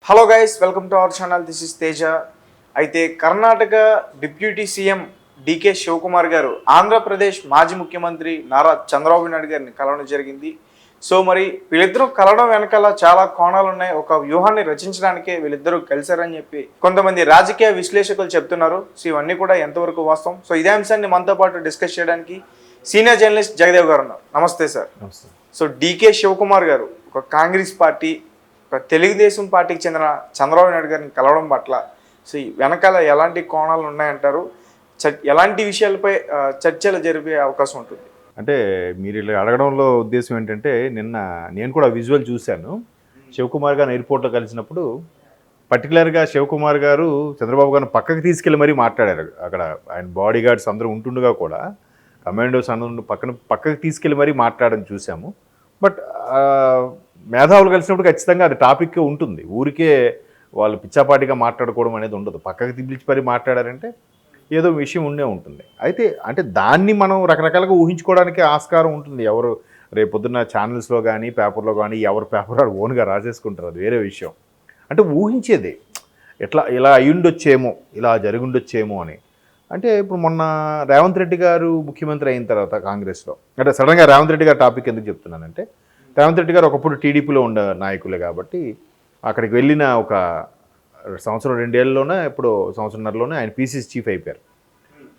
Hello guys, welcome to our channel. This is Teja. అయితే Karnataka deputy CM DK Shivakumar garu Andhra Pradesh మాజీ ముఖ్యమంత్రి నారా చంద్రబాబు నాయుడు గారిని కలవడం జరిగింది. సో మరి వీళ్ళిద్దరూ కలవడం వెనకాల చాలా కోణాలు ఉన్నాయి. ఒక వ్యూహాన్ని రచించడానికే వీళ్ళిద్దరూ కలిశారని చెప్పి కొంతమంది రాజకీయ విశ్లేషకులు చెప్తున్నారు. సో ఇవన్నీ కూడా ఎంతవరకు వాస్తవం? సో ఇదే అంశాన్ని మనతో పాటు డిస్కస్ చేయడానికి సీనియర్ జర్నలిస్ట్ జగదేవ్ గారు ఉన్నారు. నమస్తే సార్. నమస్తే. సో డికే శివకుమార్ గారు ఒక కాంగ్రెస్ పార్టీ, తెలుగుదేశం పార్టీకి చెందిన చంద్రబాబు నాయుడు గారిని కలవడం పట్ల సో వెనకాల ఎలాంటి కోణాలు ఉన్నాయంటారు? ఎలాంటి విషయాలపై చర్చలు జరిపే అవకాశం ఉంటుంది? అంటే మీరు ఇలా అడగడంలో ఉద్దేశం ఏంటంటే, నిన్న నేను కూడా విజువల్ చూశాను. శివకుమార్ గారు ఎయిర్పోర్ట్లో కలిసినప్పుడు పర్టికులర్గా శివకుమార్ గారు చంద్రబాబు గారిని పక్కకి తీసుకెళ్ళి మరీ మాట్లాడారు. అక్కడ ఆయన బాడీ గార్డ్స్ అందరూ ఉంటుండగా కూడా కమాండోస్ అందరూ పక్కకి తీసుకెళ్ళి మరీ మాట్లాడడం చూసాము. బట్ మేధావులు కలిసినప్పుడు ఖచ్చితంగా అది టాపిక్ ఉంటుంది. ఊరికే వాళ్ళు పిచ్చాపాటిగా మాట్లాడుకోవడం అనేది ఉండదు. పక్కకి పిలిచి మరీ మాట్లాడారంటే ఏదో విషయం ఉండే ఉంటుంది. అయితే అంటే దాన్ని మనం రకరకాలుగా ఊహించుకోవడానికి ఆస్కారం ఉంటుంది. ఎవరు రేపొద్దున్న ఛానల్స్లో కానీ పేపర్లో కానీ ఎవరు పేపర్ ఓన్గా రాసేసుకుంటారు, అది వేరే విషయం. అంటే ఊహించేది ఎట్లా ఇలా అయ్యుండొచ్చేమో, ఇలా జరిగుండొచ్చేమో అని. అంటే ఇప్పుడు మొన్న రేవంత్ రెడ్డి గారు ముఖ్యమంత్రి అయిన తర్వాత కాంగ్రెస్లో, అంటే సడన్గా రేవంత్ రెడ్డి గారు టాపిక్ ఎందుకు చెప్తున్నానంటే, రేవంత్ రెడ్డి గారు ఒకప్పుడు టీడీపీలో ఉండే నాయకులే కాబట్టి అక్కడికి వెళ్ళిన ఒక సంవత్సరం 2 ఏళ్ళలోనే ఇప్పుడు సంవత్సరంన్నరలోనే ఆయన పీసీసీ చీఫ్ అయిపోయారు.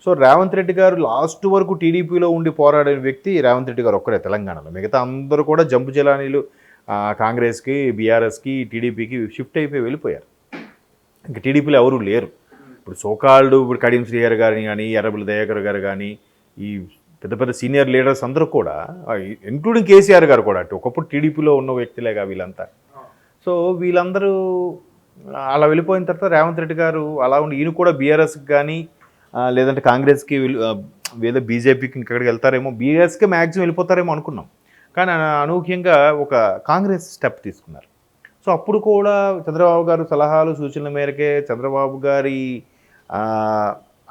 సో రేవంత్ రెడ్డి గారు లాస్ట్ వరకు టీడీపీలో ఉండి పోరాడిన వ్యక్తి రేవంత్ రెడ్డి గారు ఒక్కరే తెలంగాణలో. మిగతా అందరూ కూడా జంపు జలానీలు కాంగ్రెస్కి, బీఆర్ఎస్కి, టీడీపీకి షిఫ్ట్ అయిపోయి వెళ్ళిపోయారు. ఇంకా టీడీపీలో ఎవరూ లేరు. ఇప్పుడు సోకాల్డ్ ఇప్పుడు కడియం శ్రీహరి గారిని కానీ, ఎర్రబెల్లి దయాకర్ గారు కానీ, ఈ పెద్ద పెద్ద సీనియర్ లీడర్స్ అందరూ కూడా, ఇంక్లూడింగ్ కేసీఆర్ గారు కూడా, అటు ఒకప్పుడు టీడీపీలో ఉన్న వ్యక్తులేగా వీళ్ళంతా. సో వీళ్ళందరూ అలా వెళ్ళిపోయిన తర్వాత రేవంత్ రెడ్డి గారు అలా ఉండి ఈయన కూడా బీఆర్ఎస్కి కానీ లేదంటే కాంగ్రెస్కి ఏదో బీజేపీకి ఇంకెక్కడికి వెళ్తారేమో, బీఆర్ఎస్కి మ్యాక్సిమం వెళ్ళిపోతారేమో అనుకున్నాం. కానీ అనూహ్యంగా ఒక కాంగ్రెస్ స్టెప్ తీసుకున్నారు. సో అప్పుడు కూడా చంద్రబాబు గారు సలహాలు సూచనల మేరకే, చంద్రబాబు గారి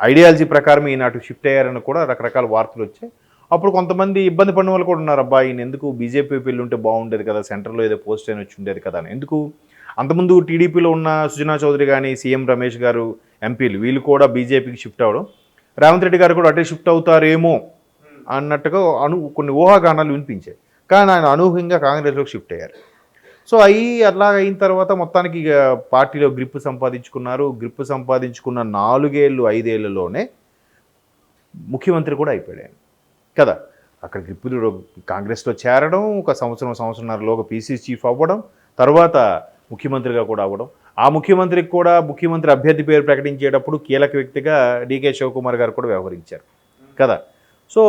ఐడియాలజీ ప్రకారం ఈయన అటు షిఫ్ట్ అయ్యారని కూడా రకరకాల వార్తలు వచ్చాయి. అప్పుడు కొంతమంది ఇబ్బంది పడిన వాళ్ళు కూడా ఉన్నారు. అబ్బా, ఈయన ఎందుకు బీజేపీ వెళ్ళి ఉంటే బాగుండేది కదా, సెంటర్లో ఏదో పోస్ట్ అయినా వచ్చి ఉండేది కదా అని. ఎందుకు అంతకుముందు టీడీపీలో ఉన్న సుజనా చౌదరి కానీ, సీఎం రమేష్ గారు, ఎంపీలు వీళ్ళు కూడా బీజేపీకి షిఫ్ట్ అవ్వడం, రేవంత్ రెడ్డి గారు కూడా అటే షిఫ్ట్ అవుతారేమో అన్నట్టుగా కొన్ని ఊహాగానాలు వినిపించాయి. కానీ ఆయన అనూహ్యంగా కాంగ్రెస్లోకి షిఫ్ట్ అయ్యారు. సో అలా అయిన తర్వాత మొత్తానికి పార్టీలో గ్రిప్ సంపాదించుకున్నారు. గ్రిప్ సంపాదించుకున్న 4 ఏళ్ళు 5 ఏళ్ళలోనే ముఖ్యమంత్రి కూడా అయిపోయాడు కదా. అక్కడ గ్రిప్పులు కాంగ్రెస్లో చేరడం, ఒక సంవత్సరంన్నరలోగా పీసీసీ చీఫ్ అవ్వడం, తర్వాత ముఖ్యమంత్రిగా కూడా అవ్వడం. ఆ ముఖ్యమంత్రికి కూడా ముఖ్యమంత్రి అభ్యర్థి పేరు ప్రకటించేటప్పుడు కీలక వ్యక్తిగా డీకే శివకుమార్ గారు కూడా వ్యవహరించారు కదా. సో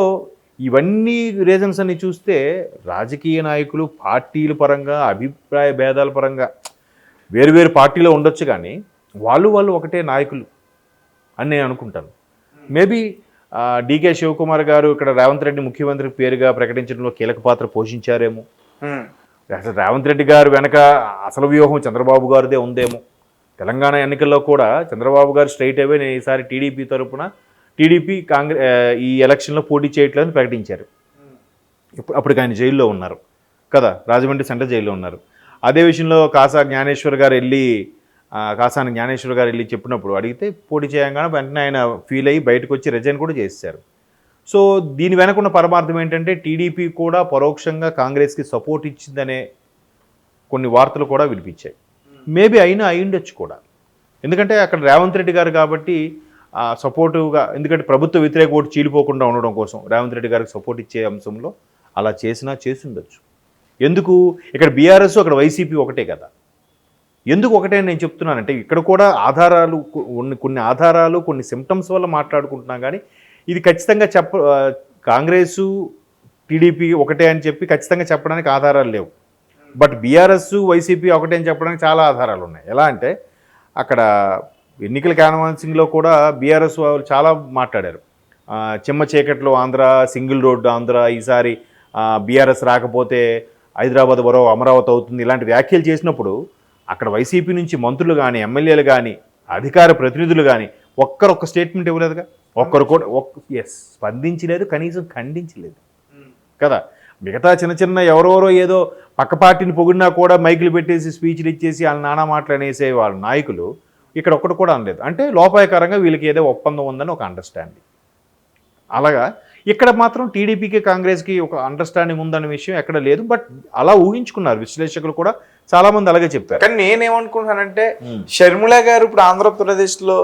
ఇవన్నీ రీజన్స్ అన్ని చూస్తే రాజకీయ నాయకులు పార్టీల పరంగా, అభిప్రాయ భేదాల పరంగా వేరువేరు పార్టీలో ఉండొచ్చు, కానీ వాళ్ళు ఒకటే నాయకులు అని నేను అనుకుంటాను. మేబీ డీకే శివకుమార్ గారు ఇక్కడ రేవంత్ రెడ్డి ముఖ్యమంత్రి పేరుగా ప్రకటించడంలో కీలక పాత్ర పోషించారేమో. అసలు రేవంత్ రెడ్డి గారు వెనక అసలు వ్యూహం చంద్రబాబు గారిదే ఉందేమో. తెలంగాణ ఎన్నికల్లో కూడా చంద్రబాబు గారు స్ట్రైట్ అవే నేను ఈసారి టీడీపీ తరఫున కాంగ్రెస్ ఈ ఎలక్షన్లో పోటీ చేయట్లేదని ప్రకటించారు. అప్పటికి ఆయన జైల్లో ఉన్నారు కదా, రాజమండ్రి సెంట్రల్ జైల్లో ఉన్నారు. అదే విషయంలో కాసాని జ్ఞానేశ్వర్ గారు వెళ్ళి చెప్పినప్పుడు అడిగితే పోటీ చేయగానే వెంటనే ఆయన ఫీల్ అయ్యి బయటకు వచ్చి రిజైన్ కూడా చేశారు. సో దీని వెనకున్న పరమార్థం ఏంటంటే, టీడీపీ కూడా పరోక్షంగా కాంగ్రెస్కి సపోర్ట్ ఇచ్చిందనే కొన్ని వార్తలు కూడా వినిపించాయి. మేబీ అయ్యుండొచ్చు కూడా. ఎందుకంటే అక్కడ రేవంత్ రెడ్డి గారు కాబట్టి సపోర్టివ్గా, ఎందుకంటే ప్రభుత్వ వ్యతిరేక ఓటు చీలిపోకుండా ఉండడం కోసం రేవంత్ రెడ్డి గారికి సపోర్ట్ ఇచ్చే అంశంలో అలా చేసిండొచ్చు. ఎందుకు ఇక్కడ బీఆర్ఎస్ అక్కడ వైసీపీ ఒకటే కదా. ఎందుకు ఒకటే అని నేను చెప్తున్నానంటే, ఇక్కడ కూడా కొన్ని ఆధారాలు కొన్ని సిమ్టమ్స్ వల్ల మాట్లాడుకుంటున్నాం, కానీ ఇది ఖచ్చితంగా కాంగ్రెసు టీడీపీ ఒకటే అని చెప్పి ఖచ్చితంగా చెప్పడానికి ఆధారాలు లేవు. బట్ బీఆర్ఎస్ వైసీపీ ఒకటే అని చెప్పడానికి చాలా ఆధారాలు ఉన్నాయి. ఎలా అంటే అక్కడ ఎన్నికల క్యాన్వాసింగ్లో కూడా బీఆర్ఎస్ వాళ్ళు చాలా మాట్లాడారు. చెమ్మ చీకట్లో ఆంధ్ర, సింగిల్ రోడ్డు ఆంధ్ర, ఈసారి బీఆర్ఎస్ రాకపోతే హైదరాబాద్ బరో అమరావతి అవుతుంది, ఇలాంటి వ్యాఖ్యలు చేసినప్పుడు అక్కడ వైసీపీ నుంచి మంత్రులు కానీ, ఎమ్మెల్యేలు కానీ, అధికార ప్రతినిధులు కానీ ఒక్క స్టేట్మెంట్ ఇవ్వలేదుగా. ఒక్కరు కూడా స్పందించలేదు, కనీసం ఖండించలేదు కదా. మిగతా చిన్న చిన్న ఎవరెవరో ఏదో పక్క పార్టీని పొగిడినా కూడా మైకులు పెట్టేసి స్పీచ్లు ఇచ్చేసి వాళ్ళ నానా మాటలు అనేసే వాళ్ళ నాయకులు ఇక్కడ ఒక్కటి కూడా అనలేదు. అంటే లోపాయకరంగా వీళ్ళకి ఏదో ఒప్పందం ఉందని ఒక అండర్స్టాండింగ్. అలాగా ఇక్కడ మాత్రం టీడీపీకి కాంగ్రెస్కి ఒక అండర్స్టాండింగ్ ఉందనే విషయం ఎక్కడ లేదు. బట్ అలా ఊహించుకున్నారు విశ్లేషకులు కూడా, చాలామంది అలాగే చెప్పారు. కానీ నేనేమనుకుంటున్నానంటే షర్మిల గారు ఇప్పుడు ఆంధ్రప్రదేశ్లో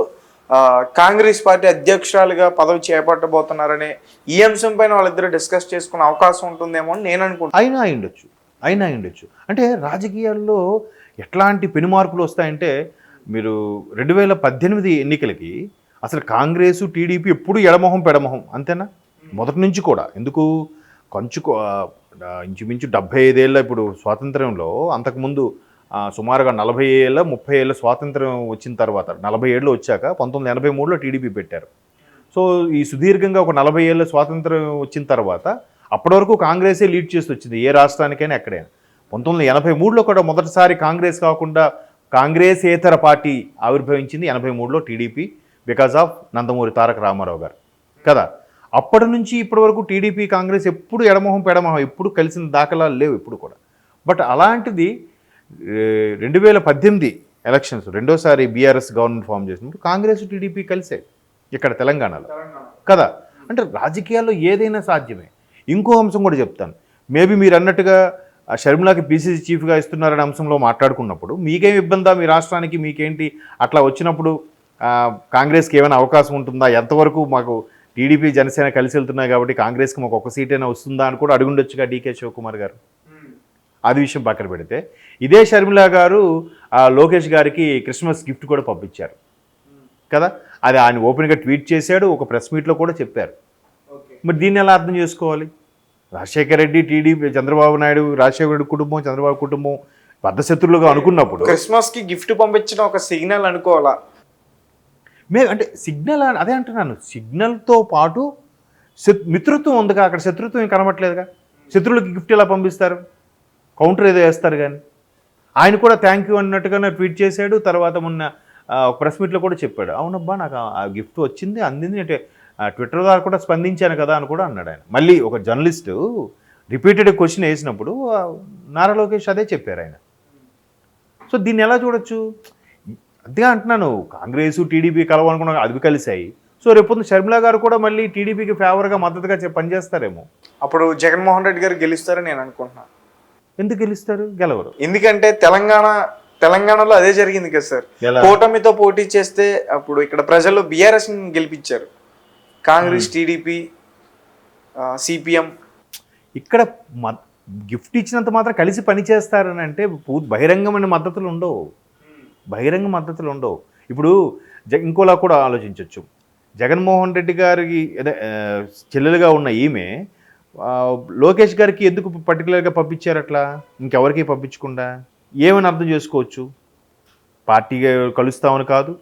కాంగ్రెస్ పార్టీ అధ్యక్షురాలుగా పదవి చేపట్టబోతున్నారనే ఈ అంశం పైన వాళ్ళిద్దరు డిస్కస్ చేసుకునే అవకాశం ఉంటుందేమో అని నేను అనుకుంటున్నాను. అయినా అయ్యుండొచ్చు. అంటే రాజకీయాల్లో ఎట్లాంటి పెనుమార్పులు వస్తాయంటే, మీరు 2018 ఎన్నికలకి అసలు కాంగ్రెసు టీడీపీ ఎప్పుడు ఎడమొహం పెడమొహం అంతేనా, మొదటి నుంచి కూడా. ఎందుకు ఇంచుమించు 75 ఏళ్ళ ఇప్పుడు స్వాతంత్రంలో, అంతకుముందు సుమారుగా 40 ఏళ్ళ 30 ఏళ్ళ స్వాతంత్రం వచ్చిన తర్వాత 40 ఏళ్ళు వచ్చాక 1983లో టీడీపీ పెట్టారు. సో ఈ సుదీర్ఘంగా ఒక 40 ఏళ్ళ స్వాతంత్రం వచ్చిన తర్వాత అప్పటి వరకు కాంగ్రెసే లీడ్ చేసి వచ్చింది ఏ రాష్ట్రానికైనా ఎక్కడైనా. 1983లో కూడా మొదటిసారి కాంగ్రెస్ కాకుండా కాంగ్రెసేతర పార్టీ ఆవిర్భవించింది 83లో TDP, because of Nandamuri Taraka Ramarao గారు కదా. అప్పటి నుంచి ఇప్పటి వరకు టీడీపీ కాంగ్రెస్ ఎప్పుడు ఎడమొహం పెడమొహం ఎప్పుడు కలిసిన దాఖలాలు లేవు ఇప్పుడు కూడా. బట్ అలాంటిది 2018 ఎలక్షన్స్ రెండోసారి బీఆర్ఎస్ గవర్నమెంట్ ఫామ్ చేసినప్పుడు కాంగ్రెస్ టీడీపీ కలిసాయి ఇక్కడ తెలంగాణలో కదా. అంటే రాజకీయాల్లో ఏదైనా సాధ్యమే. ఇంకో అంశం కూడా చెప్తాను. మేబీ మీరు అన్నట్టుగా షర్మిలాకి పీసీసీ చీఫ్గా ఇస్తున్నారనే అంశంలో మాట్లాడుకున్నప్పుడు మీకేం ఇబ్బందా, మీ రాష్ట్రానికి మీకేంటి, అట్లా వచ్చినప్పుడు కాంగ్రెస్కి ఏమైనా అవకాశం ఉంటుందా, ఎంతవరకు మాకు టీడీపీ జనసేన కలిసి వెళ్తున్నాయి కాబట్టి కాంగ్రెస్కి మాకు ఒక సీట్ అయినా వస్తుందా అని కూడా అడుగుండొచ్చుగా డీకే శివకుమార్ గారు. అది విషయం పక్కన పెడితే, ఇదే షర్మిల గారు లోకేష్ గారికి క్రిస్మస్ గిఫ్ట్ కూడా పంపించారు కదా. అది ఆయన ఓపెన్గా ట్వీట్ చేశాడు, ఒక ప్రెస్ మీట్లో కూడా చెప్పారు. మరి దీన్ని ఎలా అర్థం చేసుకోవాలి? రాజశేఖర రెడ్డి, టీడీపీ, చంద్రబాబు నాయుడు, రాజశేఖర రెడ్డి కుటుంబం, చంద్రబాబు కుటుంబం బద్ధశత్రులుగా అనుకున్నప్పుడు క్రిస్మస్కి గిఫ్ట్ పంపించడం ఒక సిగ్నల్ అనుకోవాలా? అంటే సిగ్నల్ అదే అంటున్నాను. సిగ్నల్తో పాటు మిత్రత్వం ఉందిగా, అక్కడ శత్రుత్వం ఏం కనబట్లేదుగా. శత్రువులకి గిఫ్ట్ ఎలా పంపిస్తారు? కౌంటర్ ఏదో వేస్తారు. కానీ ఆయన కూడా థ్యాంక్ యూ అన్నట్టుగానే ట్వీట్ చేశాడు. తర్వాత మొన్న ప్రెస్ మీట్లో కూడా చెప్పాడు, అవునబ్బా నాకు ఆ గిఫ్ట్ వచ్చింది, అందింది, అంటే ట్విట్టర్ ద్వారా కూడా స్పందించాను కదా అని కూడా అన్నాడు ఆయన. మళ్ళీ ఒక జర్నలిస్టు రిపీటెడ్ క్వశ్చన్ వేసినప్పుడు నారా లోకేష్ అదే చెప్పారు ఆయన. సో దీన్ని ఎలా చూడొచ్చు? అదే అంటున్నాను, కాంగ్రెస్ టీడీపీ కలవాలనుకున్నా అది కలిసాయి. సో రేపు షర్మిల గారు కూడా మళ్ళీ టీడీపీకి ఫేవర్గా మద్దతుగా పనిచేస్తారేమో. అప్పుడు జగన్మోహన్ రెడ్డి గారు గెలుస్తారని నేను అనుకుంటున్నాను. ఎందుకు గెలుస్తారు? గెలవరు. ఎందుకంటే తెలంగాణలో అదే జరిగింది కదా సార్. కూటమితో పోటీ చేస్తే అప్పుడు ఇక్కడ ప్రజలు బీఆర్ఎస్ గెలిపించారు, కాంగ్రెస్, టీడీపీ, సిపిఎం ఇక్కడ గిఫ్ట్ ఇచ్చినంత మాత్రం కలిసి పనిచేస్తారని అంటే బహిరంగమైన మద్దతులు ఉండవు. బహిరంగ మద్దతులు ఉండవు. ఇప్పుడు ఇంకోలా కూడా ఆలోచించవచ్చు. జగన్మోహన్ రెడ్డి గారికి చెల్లెలుగా ఉన్న ఈమె లోకేష్ గారికి ఎందుకు పర్టికులర్గా పంపించారు అట్లా, ఇంకెవరికి పంపించకుండా? ఏమని అర్థం చేసుకోవచ్చు? పార్టీగా కలుస్తామని కాదు,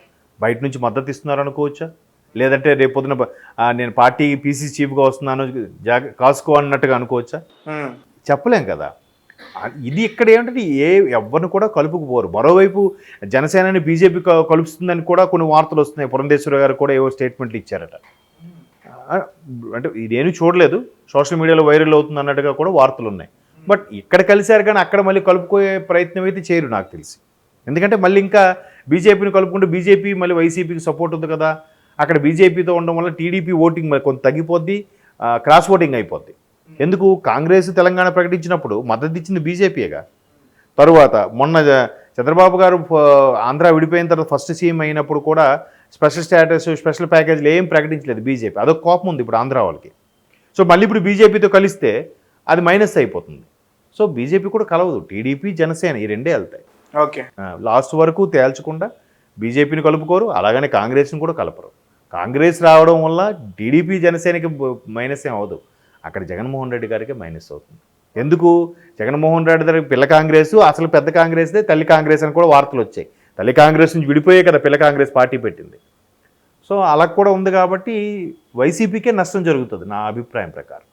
బయట నుంచి మద్దతు ఇస్తున్నారు అనుకోవచ్చా? లేదంటే రేపొద్దున నేను పార్టీ పీసీసీ చీఫ్గా వస్తున్నాను కాసుకో అన్నట్టుగా అనుకోవచ్చా? చెప్పలేం కదా. ఇది ఇక్కడ ఏమిటంటే ఎవరిని కూడా కలుపుకుపోరు. మరోవైపు జనసేనని బీజేపీ కలుపుతుందని కూడా కొన్ని వార్తలు వస్తున్నాయి. పురంధేశ్వర గారు కూడా ఏవో స్టేట్మెంట్లు ఇచ్చారట. అంటే ఇదేమీ చూడలేదు, సోషల్ మీడియాలో వైరల్ అవుతుంది అన్నట్టుగా కూడా వార్తలు ఉన్నాయి. బట్ ఇక్కడ కలిశారు కానీ అక్కడ మళ్ళీ కలుపుకోయే ప్రయత్నం అయితే చేయరు నాకు తెలిసి. ఎందుకంటే మళ్ళీ ఇంకా బీజేపీని కలుపుకుంటే బీజేపీ మళ్ళీ వైసీపీకి సపోర్ట్ ఉంది కదా. అక్కడ బీజేపీతో ఉండడం వల్ల టీడీపీ ఓటింగ్ కొంత తగ్గిపోద్ది, క్రాస్ ఓటింగ్ అయిపోద్ది. ఎందుకు? కాంగ్రెస్ తెలంగాణ ప్రకటించినప్పుడు మద్దతు ఇచ్చింది బీజేపీగా. తరువాత మొన్న చంద్రబాబు గారు ఆంధ్ర విడిపోయిన తర్వాత ఫస్ట్ సీఎం అయినప్పుడు కూడా స్పెషల్ స్టేటస్, స్పెషల్ ప్యాకేజీలు ఏం ప్రకటించలేదు బీజేపీ. అదొక కోపం ఉంది ఇప్పుడు ఆంధ్ర వాళ్ళకి. సో మళ్ళీ ఇప్పుడు బీజేపీతో కలిస్తే అది మైనస్ అయిపోతుంది. సో బీజేపీ కూడా కలవదు, టీడీపీ, జనసేన ఈ రెండే వెళ్తాయి. ఓకే, లాస్ట్ వరకు తేల్చకుండా బీజేపీని కలుపుకోరు, అలాగనే కాంగ్రెస్ని కూడా కలపరు. కాంగ్రెస్ రావడం వల్ల టీడీపీ, జనసేనకి మైనస్ ఏం అవ్వదు, అక్కడ జగన్మోహన్ రెడ్డి గారికి మైనస్ అవుతుంది. ఎందుకు? జగన్మోహన్ రెడ్డి గారికి పిల్ల కాంగ్రెస్, అసలు పెద్ద కాంగ్రెస్దే తల్లి కాంగ్రెస్ అని కూడా వార్తలు వచ్చాయి. తల్లి కాంగ్రెస్ నుంచి విడిపోయే కదా పిల్ల కాంగ్రెస్ పార్టీ పెట్టింది. సో అలా కూడా ఉంది కాబట్టి వైసీపీకే నష్టం జరుగుతుంది నా అభిప్రాయం ప్రకారం.